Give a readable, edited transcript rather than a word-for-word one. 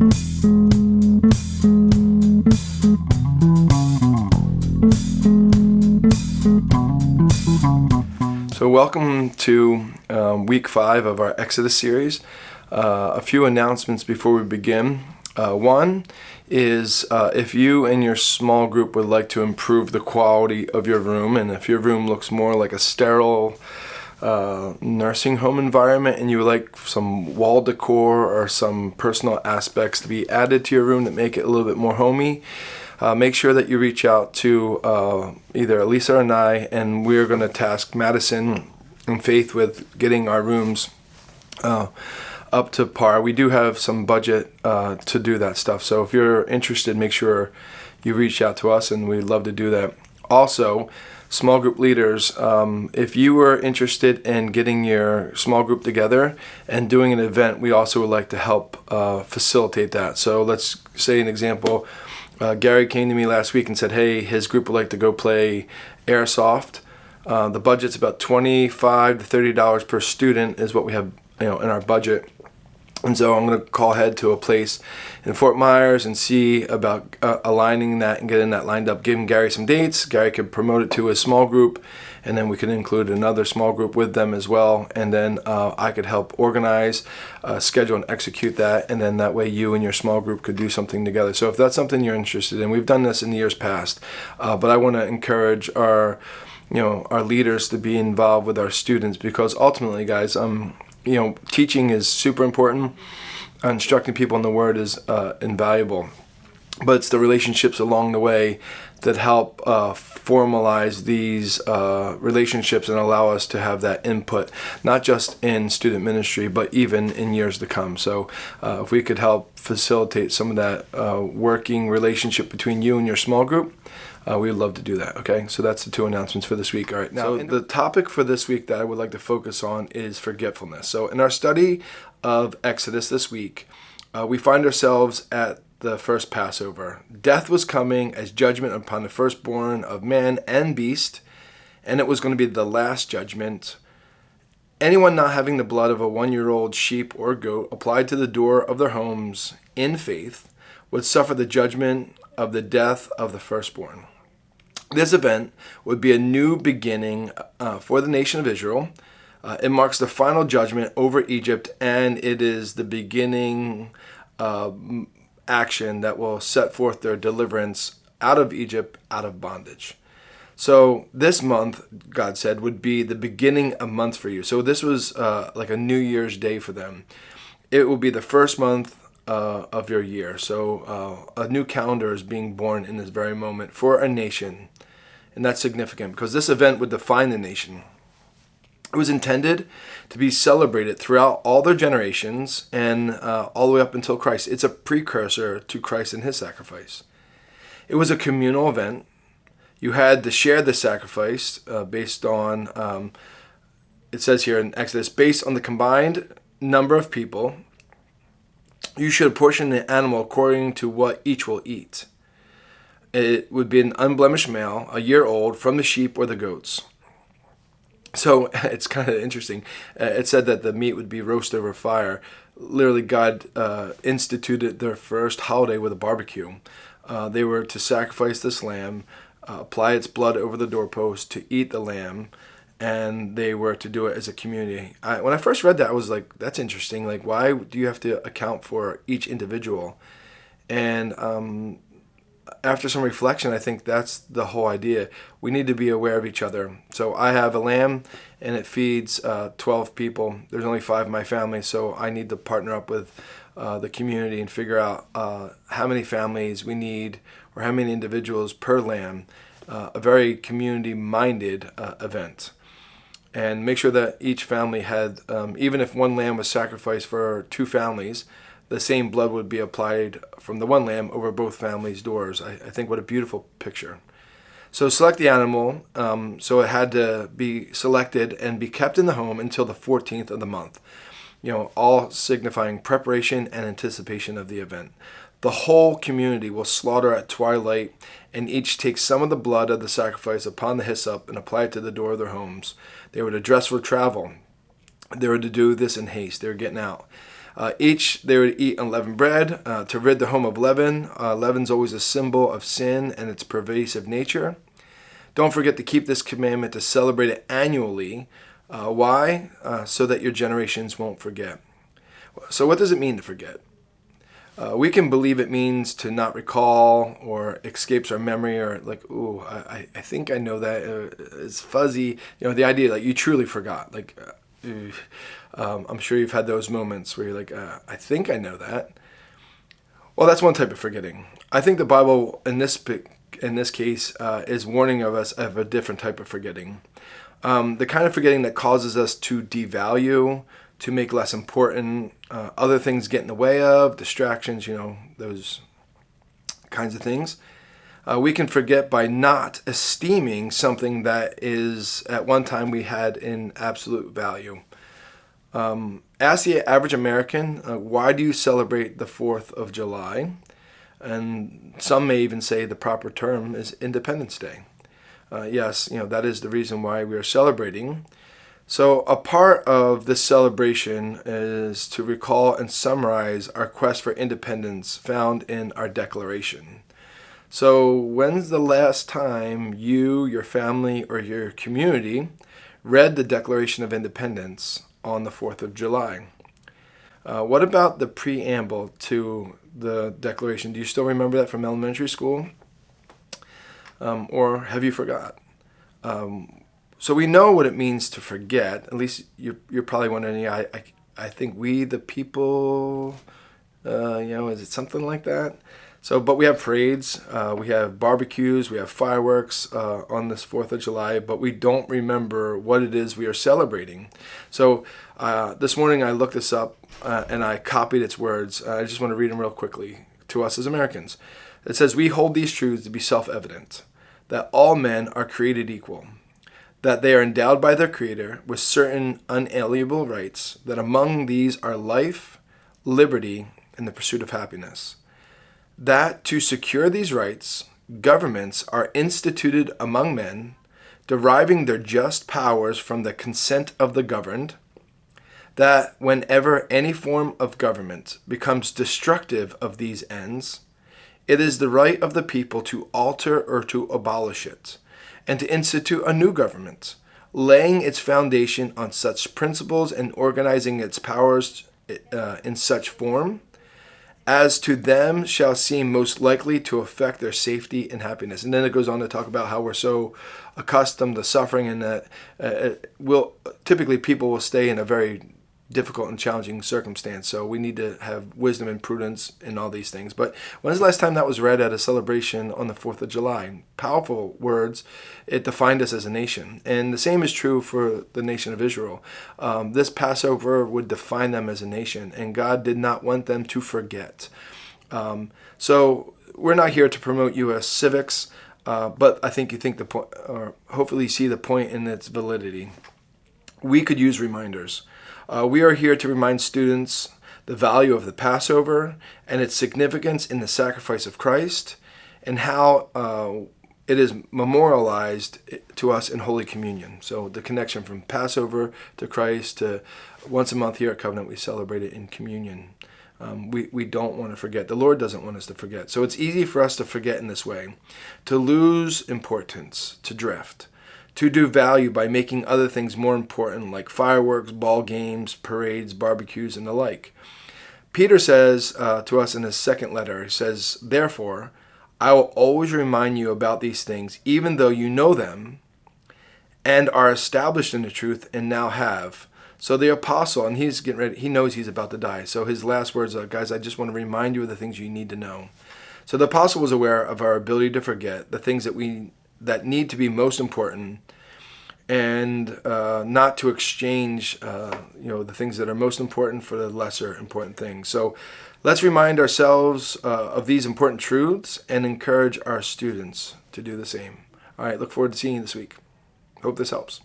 So welcome to week 5 of our Exodus series. A few announcements before we begin. One is if you and your small group would like to improve the quality of your room, and if your room looks more like a sterile nursing home environment and you would like some wall decor or some personal aspects to be added to your room that make it a little bit more homey, make sure that you reach out to either Elisa and I, and we're going to task Madison and Faith with getting our rooms up to par. We do have some budget to do that stuff, so if you're interested, make sure you reach out to us, and we'd love to do that. Also, small group leaders, if you were interested in getting your small group together and doing an event, we also would like to help facilitate that. So let's say an example. Gary came to me last week and said, hey, his group would like to go play airsoft. The budget's about $25 to $30 per student is what we have, in our budget. And so I'm going to call ahead to a place in Fort Myers and see about aligning that and getting that lined up, giving Gary some dates. Gary could promote it to his small group, and then we could include another small group with them as well. And then I could help organize, schedule, and execute that. And then that way you and your small group could do something together. So if that's something you're interested in, we've done this in the years past, but I want to encourage our leaders to be involved with our students, because ultimately, guys, teaching is super important. Instructing people in the Word is invaluable. But it's the relationships along the way that help formalize these relationships and allow us to have that input, not just in student ministry, but even in years to come. So if we could help facilitate some of that working relationship between you and your small group, we would love to do that, okay? So that's the 2 announcements for this week. All right, now the topic for this week that I would like to focus on is forgetfulness. So in our study of Exodus this week, we find ourselves at the first Passover. Death was coming as judgment upon the firstborn of man and beast, and it was going to be the last judgment. Anyone not having the blood of a 1-year-old sheep or goat applied to the door of their homes in faith would suffer the judgment of the death of the firstborn. This event would be a new beginning for the nation of Israel. It marks the final judgment over Egypt, and it is the beginning action that will set forth their deliverance out of Egypt, out of bondage. So this month, God said, would be the beginning of month for you. So this was like a New Year's Day for them. It will be the first month of your year. So a new calendar is being born in this very moment for a nation. And that's significant because this event would define the nation. It was intended to be celebrated throughout all their generations and all the way up until Christ. It's a precursor to Christ and his sacrifice. It was a communal event. You had to share the sacrifice based on, it says here in Exodus, based on the combined number of people. You should apportion the animal according to what each will eat. It would be an unblemished male, a year old, from the sheep or the goats. So it's kind of interesting. It said that the meat would be roasted over fire. Literally, God instituted their first holiday with a barbecue. They were to sacrifice this lamb, apply its blood over the doorpost, to eat the lamb, and they were to do it as a community. When I first read that, I was like, that's interesting. Like, why do you have to account for each individual? And after some reflection, I think that's the whole idea. We need to be aware of each other. So I have a lamb, and it feeds 12 people. There's only 5 in my family, so I need to partner up with the community and figure out how many families we need or how many individuals per lamb. A very community-minded event. And make sure that each family had, even if one lamb was sacrificed for 2 families, the same blood would be applied from the one lamb over both families' doors. I think what a beautiful picture. So select the animal. So it had to be selected and be kept in the home until the 14th of the month. All signifying preparation and anticipation of the event. The whole community will slaughter at twilight, and each take some of the blood of the sacrifice upon the hyssop and apply it to the door of their homes. They were to dress for travel. They were to do this in haste. They were getting out. Each they would eat unleavened bread to rid their home of leaven. Leaven's always a symbol of sin and its pervasive nature. Don't forget to keep this commandment to celebrate it annually. Why? So that your generations won't forget. So what does it mean to forget? We can believe it means to not recall or escapes our memory, or like, ooh, I think I know that. It's fuzzy. The idea that you truly forgot. Like, I'm sure you've had those moments where you're like, I think I know that. Well, that's one type of forgetting. I think the Bible in this case is warning of us of a different type of forgetting. The kind of forgetting that causes us to devalue, to make less important, other things get in the way of, distractions, those kinds of things. We can forget by not esteeming something that is at one time we had in absolute value. Ask the average American, why do you celebrate the 4th of July? And some may even say the proper term is Independence Day. Yes, that is the reason why we are celebrating. So a part of this celebration is to recall and summarize our quest for independence found in our Declaration. So when's the last time you, your family, or your community read the Declaration of Independence on the 4th of July? What about the preamble to the Declaration? Do you still remember that from elementary school? Or have you forgot? So we know what it means to forget. At least you're probably wondering, I think we the people, is it something like that? So, but we have parades, we have barbecues, we have fireworks on this 4th of July, but we don't remember what it is we are celebrating. So this morning I looked this up and I copied its words. I just want to read them real quickly to us as Americans. It says, we hold these truths to be self-evident, that all men are created equal, that they are endowed by their Creator with certain unalienable rights, that among these are life, liberty, and the pursuit of happiness. That to secure these rights, governments are instituted among men, deriving their just powers from the consent of the governed, that whenever any form of government becomes destructive of these ends, it is the right of the people to alter or to abolish it, and to institute a new government, laying its foundation on such principles and organizing its powers in such form as to them shall seem most likely to affect their safety and happiness. And then it goes on to talk about how we're so accustomed to suffering, and that typically people will stay in a very difficult and challenging circumstance. So we need to have wisdom and prudence in all these things. But when's the last time that was read at a celebration on the 4th of July? Powerful words. It defined us as a nation. And the same is true for the nation of Israel. This Passover would define them as a nation, and God did not want them to forget. So we're not here to promote U.S. civics, but I think you think the point, or hopefully see the point in its validity. We could use reminders. We are here to remind students the value of the Passover and its significance in the sacrifice of Christ, and how it is memorialized to us in Holy Communion. So the connection from Passover to Christ to once a month here at Covenant, we celebrate it in communion. We don't want to forget. The Lord doesn't want us to forget. So it's easy for us to forget in this way, to lose importance, to drift, to do value by making other things more important, like fireworks, ball games, parades, barbecues, and the like. Peter says to us in his second letter, he says, therefore, I will always remind you about these things, even though you know them and are established in the truth and now have. So the apostle, and he's getting ready, he knows he's about to die. So his last words are, guys, I just want to remind you of the things you need to know. So the apostle was aware of our ability to forget the things that need to be most important, and not to exchange the things that are most important for the lesser important things. So let's remind ourselves of these important truths and encourage our students to do the same. All right, look forward to seeing you this week. Hope this helps.